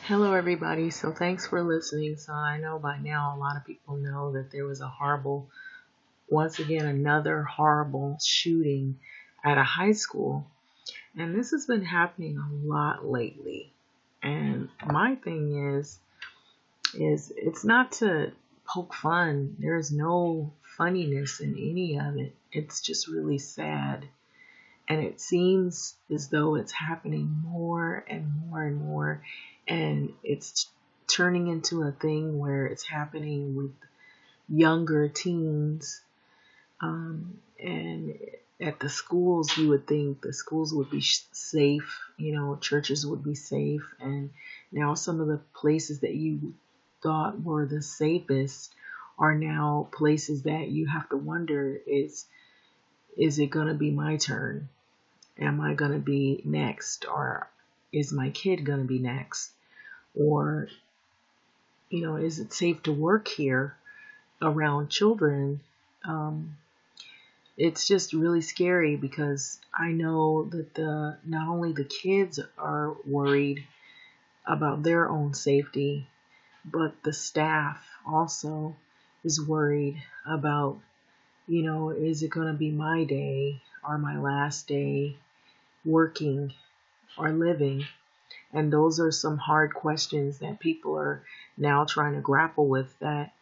Hello, everybody. So, thanks for listening. So, I know by now a lot of people know that there was once again, another horrible shooting at a high school. And this has been happening a lot lately. And my thing is it's not to poke fun. There's no funniness in any of it. It's just really sad. And it seems as though it's happening more and more and more. And it's turning into a thing where it's happening with younger teens. And at the schools, you would think the schools would be safe, churches would be safe. And now some of the places that you thought were the safest are now places that you have to wonder is it going to be my turn? Am I going to be next? Or is my kid going to be next? Or, is it safe to work here around children? Um, it's just really scary because I know that not only the kids are worried about their own safety, but the staff also is worried about, is it going to be my day or my last day working or living? And those are some hard questions that people are now trying to grapple with, that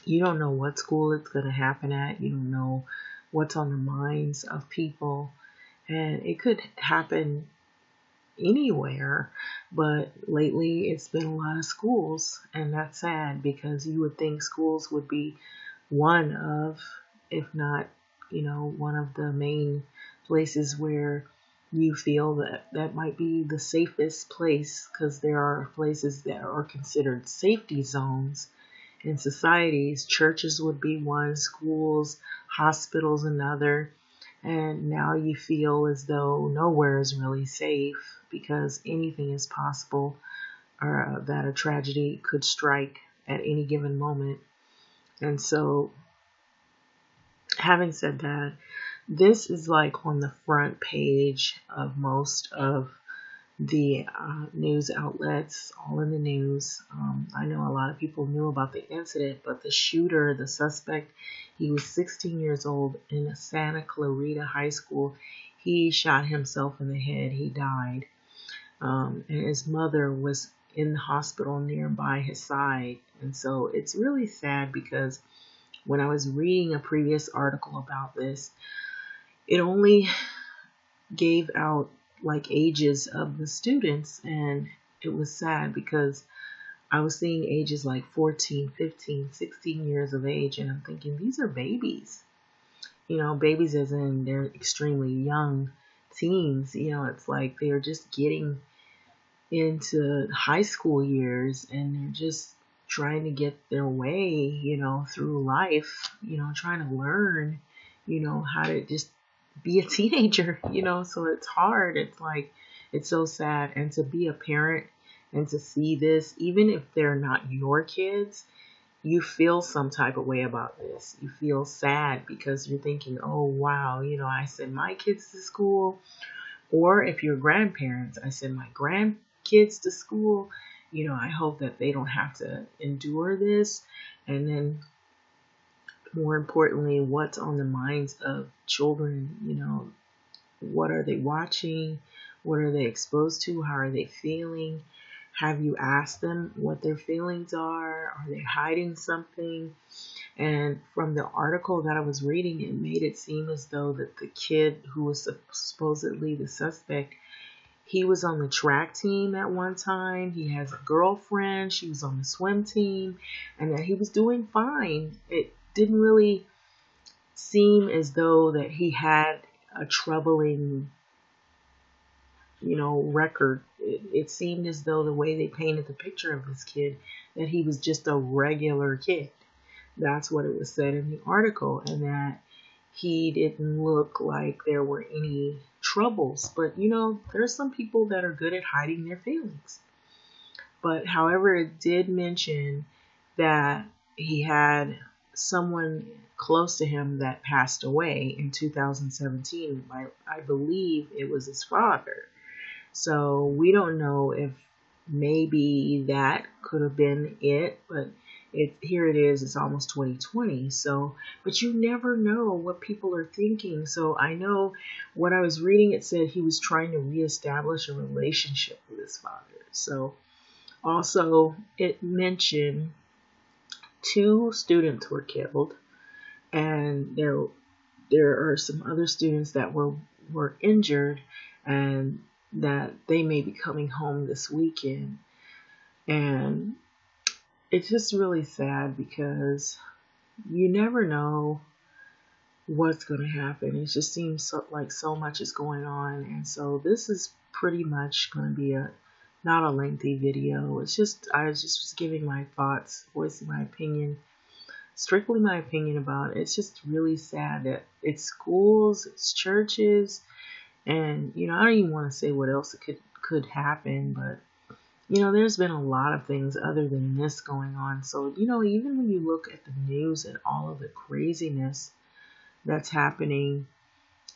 you don't know what school it's going to happen at. You don't know what's on the minds of people. And it could happen anywhere. But lately it's been a lot of schools. And that's sad because you would think schools would be one of, if not, one of the main places where you feel that that might be the safest place, because there are places that are considered safety zones in societies. Churches would be one, schools, hospitals another. And now you feel as though nowhere is really safe because anything is possible, or that a tragedy could strike at any given moment. And so, having said that, this is like on the front page of most of the news outlets, all in the news. I know a lot of people knew about the incident, but the shooter, the suspect, he was 16 years old in a Santa Clarita High School. He shot himself in the head. He died. And his mother was in the hospital nearby his side. And so it's really sad because when I was reading a previous article about this, it only gave out like ages of the students, and it was sad because I was seeing ages like 14, 15, 16 years of age, and I'm thinking these are babies. Babies as in they're extremely young teens. It's like they're just getting into high school years and they're just trying to get their way, through life, trying to learn, how to just be a teenager, so it's hard. It's like, it's so sad. And to be a parent and to see this, even if they're not your kids, you feel some type of way about this. You feel sad because you're thinking, oh, wow, I send my kids to school. Or if you're grandparents, I send my grandkids to school. I hope that they don't have to endure this. And then, more importantly, what's on the minds of children? What are they watching? What are they exposed to? How are they feeling? Have you asked them what their feelings are? Are they hiding something? And from the article that I was reading, it made it seem as though that the kid who was supposedly the suspect, he was on the track team at one time. He has a girlfriend. She was on the swim team, and that he was doing fine. It didn't really seem as though that he had a troubling, record. It seemed as though the way they painted the picture of this kid, that he was just a regular kid. That's what it was said in the article, and that he didn't look like there were any troubles. But there's some people that are good at hiding their feelings. But however, it did mention that he had someone close to him that passed away in 2017. I believe it was his father. So we don't know if maybe that could have been it, but here it is, it's almost 2020. So, but you never know what people are thinking. So I know what I was reading, it said he was trying to reestablish a relationship with his father. So also it mentioned 2 students were killed, and there are some other students that were injured, and that they may be coming home this weekend. And it's just really sad because you never know what's going to happen. It just seems like so much is going on. And so this is pretty much going to be a not a lengthy video. It's just I just was giving my thoughts, voicing my opinion, strictly my opinion about it. It's just really sad that it's schools, it's churches, and I don't even want to say what else it could happen, but there's been a lot of things other than this going on. So, even when you look at the news and all of the craziness that's happening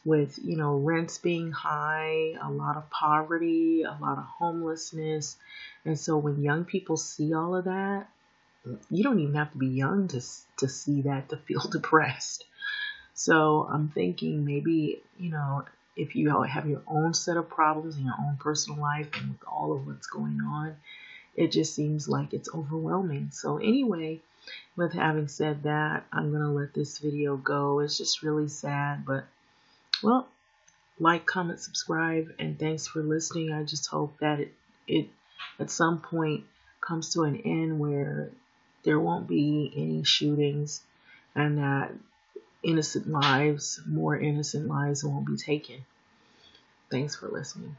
with, rents being high, a lot of poverty, a lot of homelessness. And so when young people see all of that, you don't even have to be young to see that, to feel depressed. So I'm thinking maybe, if you have your own set of problems in your own personal life and with all of what's going on, it just seems like it's overwhelming. So anyway, with having said that, I'm going to let this video go. It's just really sad, but well, like, comment, subscribe, and thanks for listening. I just hope that it at some point comes to an end where there won't be any shootings, and that more innocent lives won't be taken. Thanks for listening.